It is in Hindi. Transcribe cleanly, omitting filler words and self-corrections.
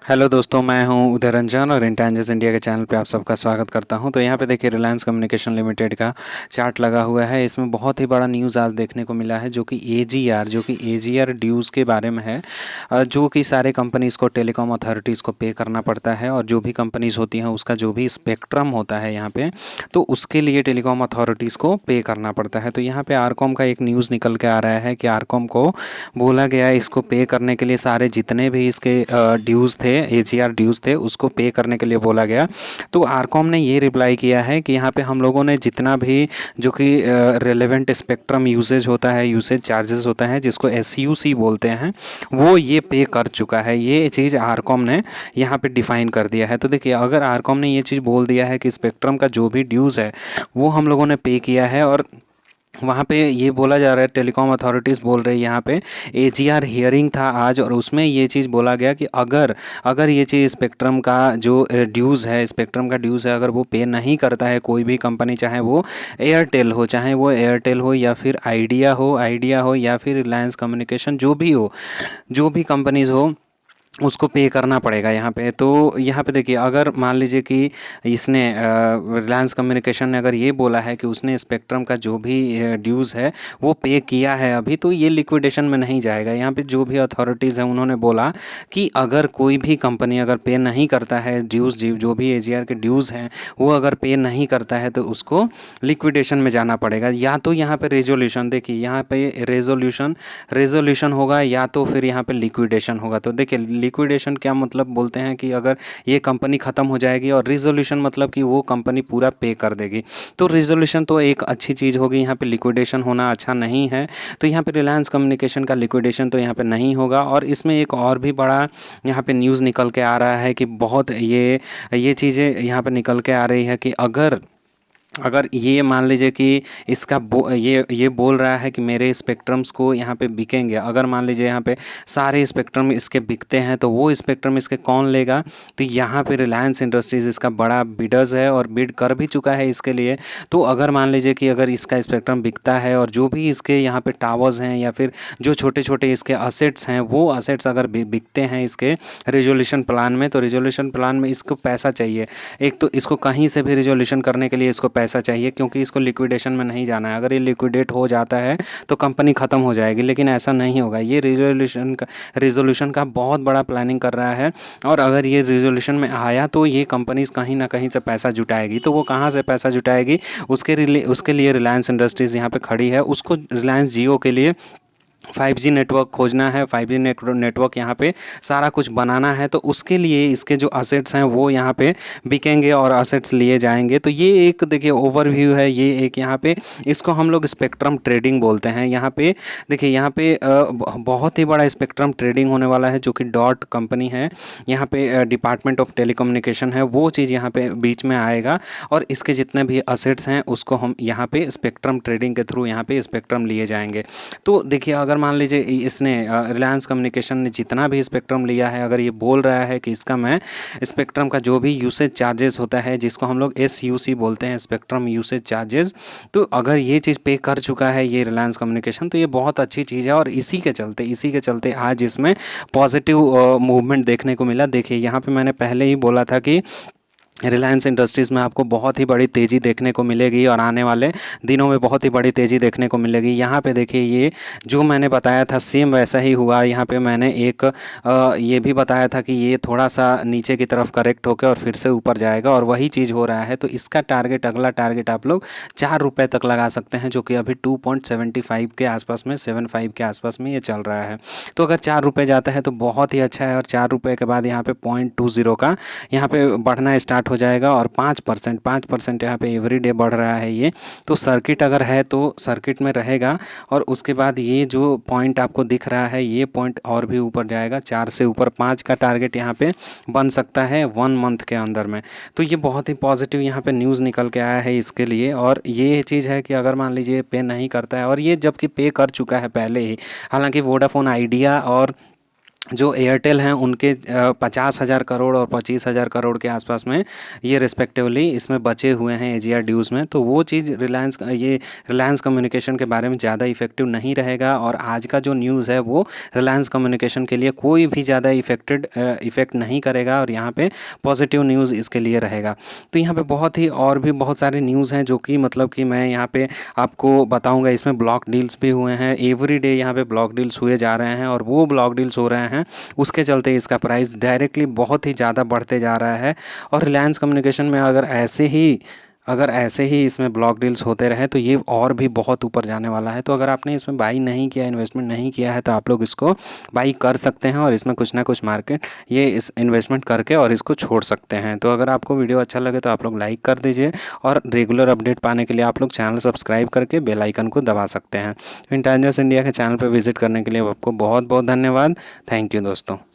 हेलो दोस्तों, मैं हूं उदय रंजन और इंटेलिजेंस इंडिया के चैनल पे आप सबका स्वागत करता हूं। तो यहाँ पे देखिए रिलायंस कम्युनिकेशन लिमिटेड का चार्ट लगा हुआ है। इसमें बहुत ही बड़ा न्यूज़ आज देखने को मिला है जो कि एजीआर ड्यूज़ के बारे में है। जो कि सारे कंपनीज़ को टेलीकॉम अथॉरिटीज़ को पे करना पड़ता है और जो भी कंपनीज़ होती हैं उसका जो भी स्पेक्ट्रम होता है यहाँ पे, तो उसके लिए टेलीकॉम अथॉरिटीज़ को पे करना पड़ता है। तो यहाँ पे आरकॉम का एक न्यूज़ निकल के आ रहा है कि आरकॉम को बोला गया है इसको पे करने के लिए सारे जितने भी इसके ड्यूज़ थे, एजीआर ड्यूज़ थे, उसको पे करने के लिए बोला गया। तो आरकॉम ने ये रिप्लाई किया है कि यहाँ पे हम लोगों ने जितना भी जो कि रेलेवेंट स्पेक्ट्रम यूसेज होता है, यूसेज चार्जेस होता है जिसको एसयूसी बोलते हैं, वो ये पे कर चुका है। ये चीज़ आरकॉम ने यहाँ पे डिफाइन कर दिया है। तो देखिए अगर आरकॉम ने ये चीज़ बोल दिया है कि स्पेक्ट्रम का जो भी ड्यूज़ है वो हम लोगों ने पे किया है, और वहाँ पे ये बोला जा रहा है, टेलीकॉम अथॉरिटीज़ बोल रही है यहाँ पे, एजीआर हियरिंग था आज और उसमें ये चीज़ बोला गया कि अगर अगर ये चीज़ स्पेक्ट्रम का जो ड्यूज़ है, स्पेक्ट्रम का ड्यूज़ है, अगर वो पे नहीं करता है कोई भी कंपनी, चाहे वो एयरटेल हो या फिर आइडिया हो या फिर रिलायंस कम्युनिकेशन, जो भी हो, जो भी कंपनीज़ हो, उसको पे करना पड़ेगा यहाँ पे। तो यहाँ पे देखिए अगर मान लीजिए कि इसने रिलायंस कम्युनिकेशन ने अगर ये बोला है कि उसने स्पेक्ट्रम का जो भी ड्यूज़ है वो पे किया है अभी, तो ये लिक्विडेशन में नहीं जाएगा। यहाँ पे जो भी अथॉरिटीज़ हैं उन्होंने बोला कि अगर कोई भी कंपनी अगर पे नहीं करता है ड्यूज़, जो भी एजीआर के ड्यूज़ हैं वो अगर पे नहीं करता है तो उसको लिक्विडेशन में जाना पड़ेगा। या तो यहाँ पे रेजोल्यूशन, देखिए यहाँ पे रेजोल्यूशन होगा या तो फिर यहाँ पे लिक्विडेशन होगा। तो देखिए लिक्विडेशन क्या मतलब बोलते हैं कि अगर ये कंपनी ख़त्म हो जाएगी, और रिजोल्यूशन मतलब कि वो कंपनी पूरा पे कर देगी। तो रिजोल्यूशन तो एक अच्छी चीज़ होगी, यहाँ पे लिक्विडेशन होना अच्छा नहीं है। तो यहाँ पे रिलायंस कम्युनिकेशन का लिक्विडेशन तो यहाँ पे नहीं होगा। और इसमें एक और भी बड़ा यहाँ पे न्यूज़ निकल के आ रहा है कि बहुत ये चीज़ें यहाँ पे निकल के आ रही है कि अगर अगर ये मान लीजिए कि इसका ये बोल रहा है कि मेरे स्पेक्ट्रम्स को यहाँ पे बिकेंगे, अगर मान लीजिए यहाँ पे सारे स्पेक्ट्रम इसके बिकते हैं तो वो स्पेक्ट्रम इसके कौन लेगा? तो यहाँ पे रिलायंस इंडस्ट्रीज़ इसका बड़ा बिडर्स है और बिड कर भी चुका है इसके लिए। तो अगर मान लीजिए कि अगर इसका स्पेक्ट्रम बिकता है और जो भी इसके यहाँ पे टावर्स हैं या फिर जो छोटे छोटे इसके असेट्स हैं, वो असेट्स अगर बिकते हैं इसके रिजोल्यूशन प्लान में, तो रिजोल्यूशन प्लान में इसको पैसा चाहिए। एक तो इसको कहीं से भी रिजोल्यूशन करने के लिए इसको पैसा चाहिए, क्योंकि इसको लिक्विडेशन में नहीं जाना है। अगर ये लिक्विडेट हो जाता है तो कंपनी ख़त्म हो जाएगी, लेकिन ऐसा नहीं होगा। ये रिजोल्यूशन का बहुत बड़ा प्लानिंग कर रहा है, और अगर ये रिजोल्यूशन में आया तो ये कंपनीज कहीं ना कहीं से पैसा जुटाएगी। तो वो कहाँ से पैसा जुटाएगी, उसके लिए रिलायंस इंडस्ट्रीज़ यहाँ पे खड़ी है। उसको रिलायंस जियो के लिए 5G नेटवर्क खोजना है, 5G नेटवर्क यहाँ पे सारा कुछ बनाना है। तो उसके लिए इसके जो असेट्स हैं वो यहाँ पे बिकेंगे और असेट्स लिए जाएंगे। तो ये एक देखिए ओवरव्यू है, ये एक यहाँ पे इसको हम लोग स्पेक्ट्रम ट्रेडिंग बोलते हैं। यहाँ पे देखिए यहाँ पे बहुत ही बड़ा स्पेक्ट्रम ट्रेडिंग होने वाला है, जो कि डॉट कंपनी है, यहाँ पे डिपार्टमेंट ऑफ टेलीकम्युनिकेशन है, वो चीज़ यहाँ पे बीच में आएगा। और इसके जितने भी असेट्स हैं उसको हम यहाँ पे स्पेक्ट्रम ट्रेडिंग के थ्रू यहाँ पे स्पेक्ट्रम लिए जाएंगे। तो देखिए अगर मान लीजिए इसने रिलायंस कम्युनिकेशन ने जितना भी स्पेक्ट्रम लिया है, अगर ये बोल रहा है कि इसका मैं स्पेक्ट्रम का जो भी यूसेज चार्जेस होता है, जिसको हम लोग एसयूसी बोलते हैं, स्पेक्ट्रम यूसेज चार्जेस, तो अगर ये चीज़ पे कर चुका है ये रिलायंस कम्युनिकेशन, तो ये बहुत अच्छी चीज़ है। और इसी के चलते आज इसमें पॉजिटिव मूवमेंट देखने को मिला। देखिए यहाँ पे मैंने पहले ही बोला था कि रिलायंस इंडस्ट्रीज़ में आपको बहुत ही बड़ी तेज़ी देखने को मिलेगी और आने वाले दिनों में बहुत ही बड़ी तेज़ी देखने को मिलेगी। यहाँ पे देखिए ये जो मैंने बताया था सेम वैसा ही हुआ। यहाँ पे मैंने एक ये भी बताया था कि ये थोड़ा सा नीचे की तरफ करेक्ट होकर और फिर से ऊपर जाएगा, और वही चीज़ हो रहा है। तो इसका टारगेट, अगला टारगेट आप लोग 4 रुपये तक लगा सकते हैं, जो कि अभी 2.75 के आसपास में, 75 के आसपास में ये चल रहा है। तो अगर 4 रुपये जाता है तो बहुत ही अच्छा है, और 4 रुपये के बाद यहाँ पे 0.20 का यहाँ पे बढ़ना स्टार्ट हो जाएगा, और 5% यहाँ पे एवरीडे बढ़ रहा है ये। तो सर्किट अगर है तो सर्किट में रहेगा, और उसके बाद ये जो पॉइंट आपको दिख रहा है ये पॉइंट और भी ऊपर जाएगा, 4 से ऊपर 5 का टारगेट यहाँ पे बन सकता है 1 मंथ के अंदर में। तो ये बहुत ही पॉजिटिव यहाँ पे न्यूज़ निकल के आया है इसके लिए। और ये चीज़ है कि अगर मान लीजिए पे नहीं करता है, और ये जबकि पे कर चुका है पहले ही, हालांकि वोडाफोन आइडिया और जो एयरटेल हैं उनके 50,000 करोड़ और 25,000 करोड़ के आसपास में ये रिस्पेक्टिवली इसमें बचे हुए हैं एजीआर ड्यूज़ में। तो वो चीज़ रिलायंस कम्युनिकेशन के बारे में ज़्यादा इफेक्टिव नहीं रहेगा। और आज का जो न्यूज़ है वो रिलायंस कम्युनिकेशन के लिए कोई भी ज़्यादा इफेक्ट नहीं करेगा, और यहाँ पे पॉजिटिव न्यूज़ इसके लिए रहेगा। तो यहाँ पे बहुत सारे न्यूज़ हैं जो कि मतलब कि मैं यहाँ पे आपको बताऊँगा। इसमें ब्लॉक डील्स भी हुए हैं, एवरी डे यहाँ पे ब्लॉक डील्स हुए जा रहे हैं, और वो ब्लॉक डील्स हो रहे हैं उसके चलते इसका प्राइस डायरेक्टली बहुत ही ज़्यादा बढ़ते जा रहा है। और रिलायंस कम्युनिकेशन में अगर ऐसे ही इसमें ब्लॉक डील्स होते रहे तो ये और भी बहुत ऊपर जाने वाला है। तो अगर आपने इसमें बाई नहीं किया, इन्वेस्टमेंट नहीं किया है, तो आप लोग इसको बाई कर सकते हैं, और इसमें कुछ ना कुछ मार्केट ये इस इन्वेस्टमेंट करके और इसको छोड़ सकते हैं। तो अगर आपको वीडियो अच्छा लगे तो आप लोग लाइक कर दीजिए, और रेगुलर अपडेट पाने के लिए आप लोग चैनल सब्सक्राइब करके बेल आइकन को दबा सकते हैं। इंटेलिजेंस इंडिया के चैनल पर विजिट करने के लिए आपको बहुत बहुत धन्यवाद। थैंक यू दोस्तों।